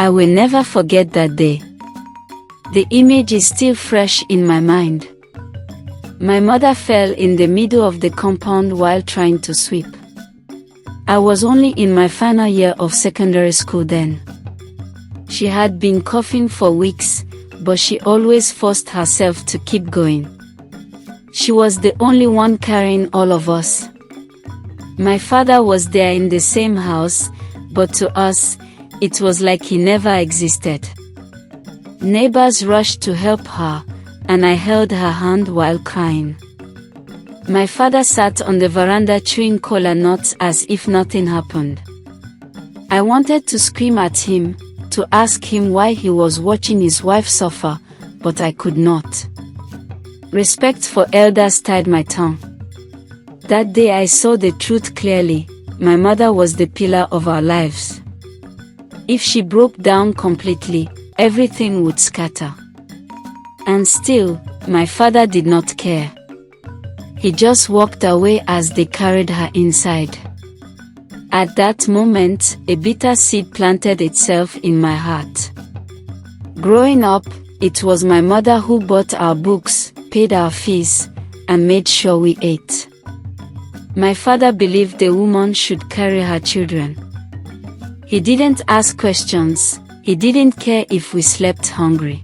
I will never forget that day. The image is still fresh in my mind. My mother fell in the middle of the compound while trying to sweep. I was only in my final year of secondary school then. She had been coughing for weeks, but she always forced herself to keep going. She was the only one carrying all of us. My father was there in the same house, but to us, it was like he never existed. Neighbors rushed to help her, and I held her hand while crying. My father sat on the veranda chewing cola nuts as if nothing happened. I wanted to scream at him, to ask him why he was watching his wife suffer, but I could not. Respect for elders tied my tongue. That day I saw the truth clearly. My mother was the pillar of our lives. If she broke down completely, everything would scatter. And still, my father did not care. He just walked away as they carried her inside. At that moment, a bitter seed planted itself in my heart. Growing up, it was my mother who bought our books, paid our fees, and made sure we ate. My father believed the woman should carry her children. He didn't ask questions. He didn't care if we slept hungry.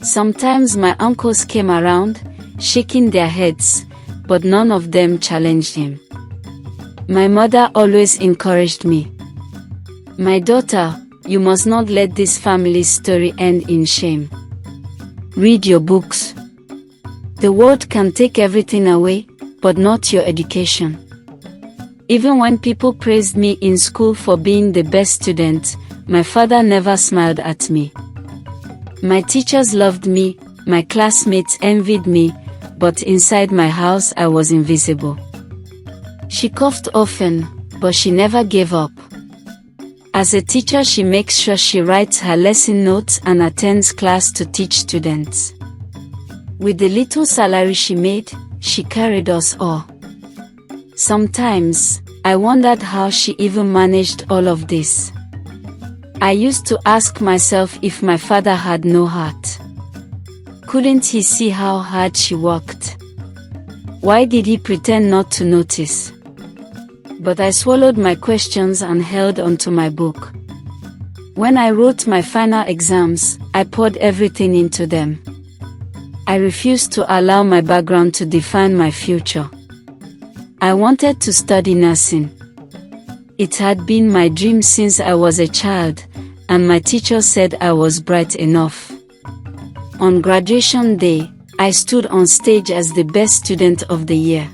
Sometimes my uncles came around, shaking their heads, but none of them challenged him. My mother always encouraged me. My daughter, you must not let this family's story end in shame. Read your books. The world can take everything away, but not your education. Even when people praised me in school for being the best student, my father never smiled at me. My teachers loved me, my classmates envied me, but inside my house I was invisible. She coughed often, but she never gave up. As a teacher, she makes sure she writes her lesson notes and attends class to teach students. With the little salary she made, she carried us all. Sometimes, I wondered how she even managed all of this. I used to ask myself if my father had no heart. Couldn't he see how hard she worked? Why did he pretend not to notice? But I swallowed my questions and held onto my book. When I wrote my final exams, I poured everything into them. I refused to allow my background to define my future. I wanted to study nursing. It had been my dream since I was a child, and my teacher said I was bright enough. On graduation day, I stood on stage as the best student of the year.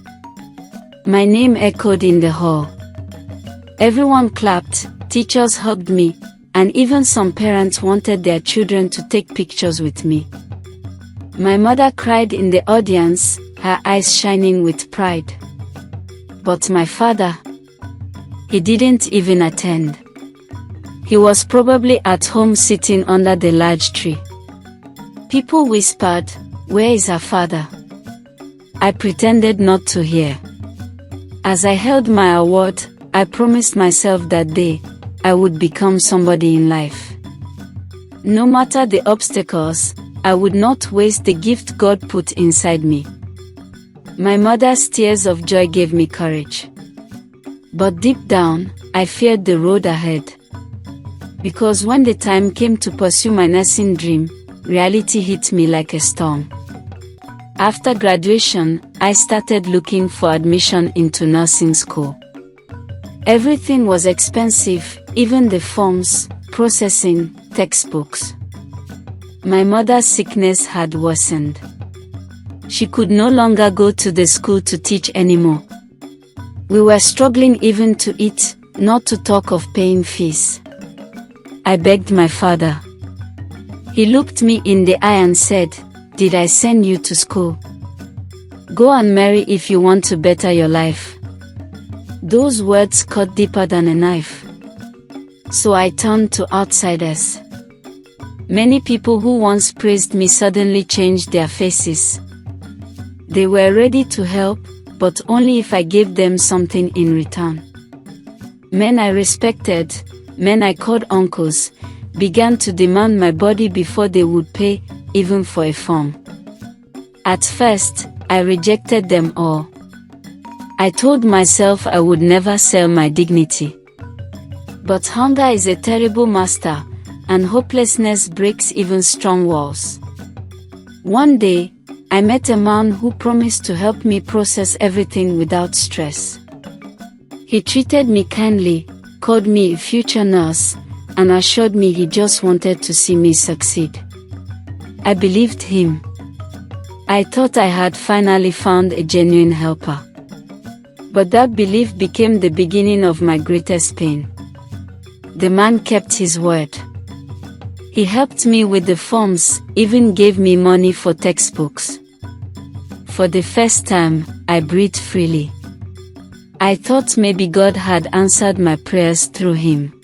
My name echoed in the hall. Everyone clapped, teachers hugged me, and even some parents wanted their children to take pictures with me. My mother cried in the audience, her eyes shining with pride. But my father, he didn't even attend. He was probably at home sitting under the large tree. People whispered, "Where is her father?" I pretended not to hear. As I held my award, I promised myself that day, I would become somebody in life. No matter the obstacles, I would not waste the gift God put inside me. My mother's tears of joy gave me courage. But deep down, I feared the road ahead. Because when the time came to pursue my nursing dream, reality hit me like a storm. After graduation, I started looking for admission into nursing school. Everything was expensive, even the forms, processing, textbooks. My mother's sickness had worsened. She could no longer go to the school to teach anymore. We were struggling even to eat, not to talk of paying fees. I begged my father. He looked me in the eye and said, "Did I send you to school? Go and marry if you want to better your life." Those words cut deeper than a knife. So I turned to outsiders. Many people who once praised me suddenly changed their faces. They were ready to help, but only if I gave them something in return. Men I respected, men I called uncles, began to demand my body before they would pay, even for a form. At first, I rejected them all. I told myself I would never sell my dignity. But hunger is a terrible master, and hopelessness breaks even strong walls. One day, I met a man who promised to help me process everything without stress. He treated me kindly, called me a future nurse, and assured me he just wanted to see me succeed. I believed him. I thought I had finally found a genuine helper. But that belief became the beginning of my greatest pain. The man kept his word. He helped me with the forms, even gave me money for textbooks. For the first time, I breathed freely. I thought maybe God had answered my prayers through him.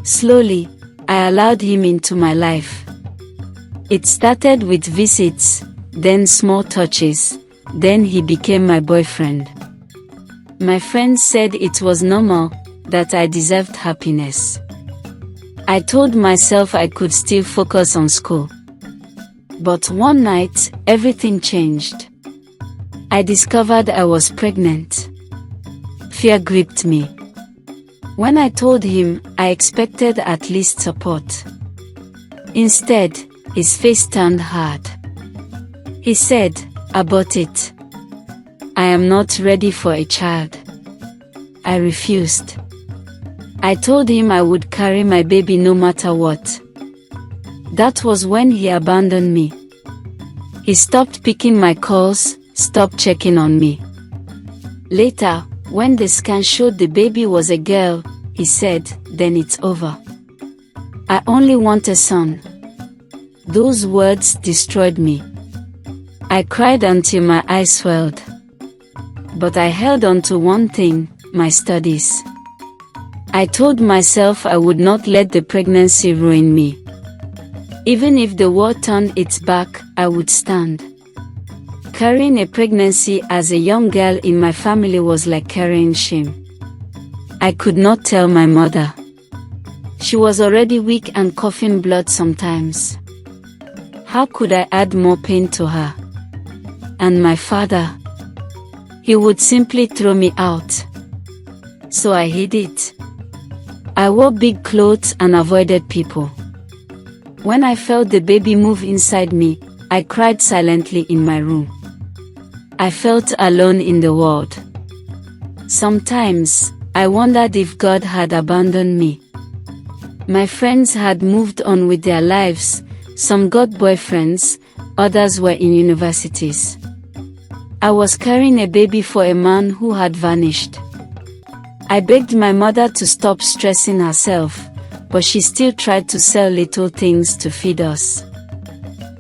Slowly, I allowed him into my life. It started with visits, then small touches, then he became my boyfriend. My friends said it was normal, that I deserved happiness. I told myself I could still focus on school. But one night, everything changed. I discovered I was pregnant. Fear gripped me. When I told him, I expected at least support. Instead, his face turned hard. He said, "Abort it. I am not ready for a child." I refused. I told him I would carry my baby no matter what. That was when he abandoned me. He stopped picking my calls, stopped checking on me. Later, when the scan showed the baby was a girl, he said, "Then it's over. I only want a son." Those words destroyed me. I cried until my eyes swelled. But I held on to one thing, my studies. I told myself I would not let the pregnancy ruin me. Even if the world turned its back, I would stand. Carrying a pregnancy as a young girl in my family was like carrying shame. I could not tell my mother. She was already weak and coughing blood sometimes. How could I add more pain to her? And my father? He would simply throw me out. So I hid it. I wore big clothes and avoided people. When I felt the baby move inside me, I cried silently in my room. I felt alone in the world. Sometimes, I wondered if God had abandoned me. My friends had moved on with their lives, some got boyfriends, others were in universities. I was carrying a baby for a man who had vanished. I begged my mother to stop stressing herself, but she still tried to sell little things to feed us.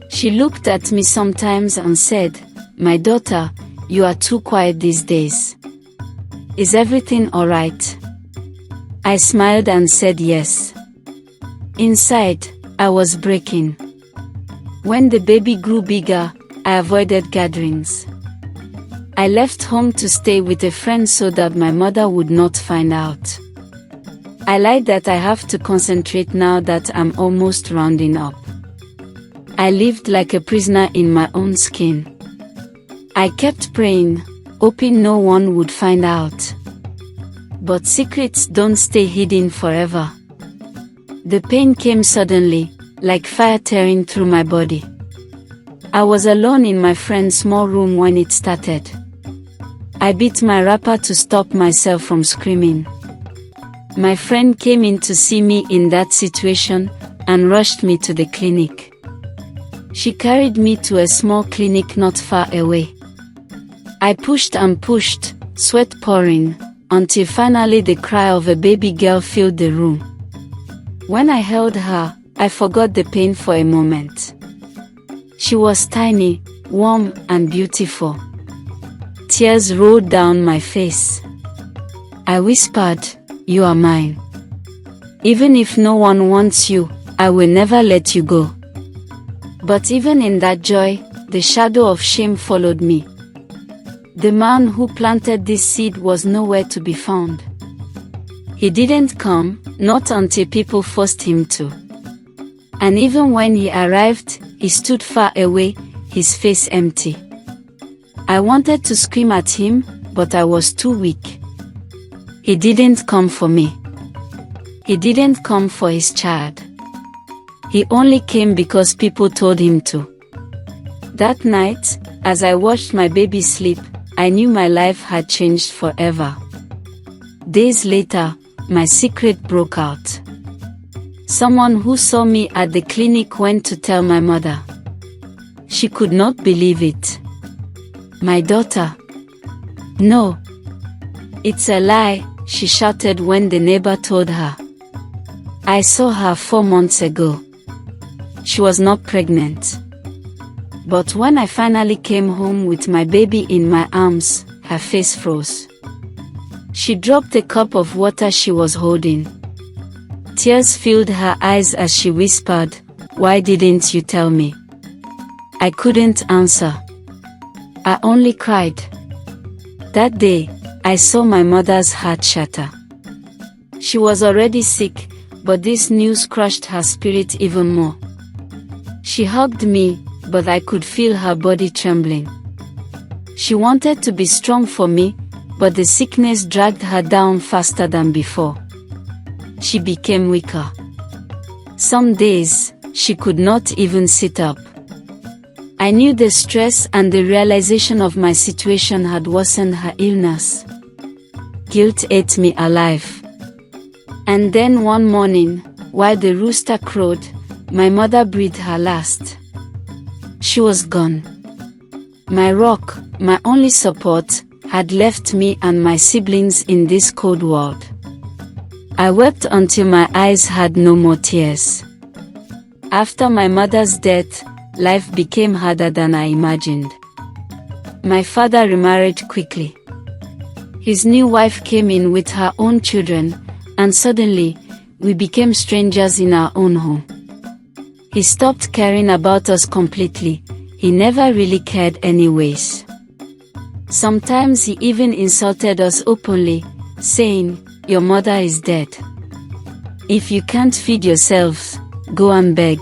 She looked at me sometimes and said, "My daughter, you are too quiet these days. Is everything alright?" I smiled and said yes. Inside, I was breaking. When the baby grew bigger, I avoided gatherings. I left home to stay with a friend so that my mother would not find out. I lied that I have to concentrate now that I'm almost rounding up. I lived like a prisoner in my own skin. I kept praying, hoping no one would find out. But secrets don't stay hidden forever. The pain came suddenly, like fire tearing through my body. I was alone in my friend's small room when it started. I bit my wrapper to stop myself from screaming. My friend came in to see me in that situation and rushed me to the clinic. She carried me to a small clinic not far away. I pushed and pushed, sweat pouring, until finally the cry of a baby girl filled the room. When I held her, I forgot the pain for a moment. She was tiny, warm, and beautiful. Tears rolled down my face. I whispered, "You are mine. Even if no one wants you, I will never let you go." But even in that joy, the shadow of shame followed me. The man who planted this seed was nowhere to be found. He didn't come, not until people forced him to. And even when he arrived, he stood far away, his face empty. I wanted to scream at him, but I was too weak. He didn't come for me. He didn't come for his child. He only came because people told him to. That night, as I watched my baby sleep, I knew my life had changed forever. Days later, my secret broke out. Someone who saw me at the clinic went to tell my mother. She could not believe it. My daughter. No. It's a lie, she shouted when the neighbor told her. I saw her 4 months ago. She was not pregnant. But when I finally came home with my baby in my arms, her face froze. She dropped a cup of water she was holding. Tears filled her eyes as she whispered, "Why didn't you tell me?" I couldn't answer. I only cried. That day, I saw my mother's heart shatter. She was already sick, but this news crushed her spirit even more. She hugged me, but I could feel her body trembling. She wanted to be strong for me, but the sickness dragged her down faster than before. She became weaker. Some days, she could not even sit up. I knew the stress and the realization of my situation had worsened her illness. Guilt ate me alive. And then one morning, while the rooster crowed, my mother breathed her last. She was gone. My rock, my only support, had left me and my siblings in this cold world. I wept until my eyes had no more tears. After my mother's death, life became harder than I imagined. My father remarried quickly. His new wife came in with her own children, and suddenly, we became strangers in our own home. He stopped caring about us completely. He never really cared anyways. Sometimes he even insulted us openly, saying, "Your mother is dead. If you can't feed yourselves, go and beg."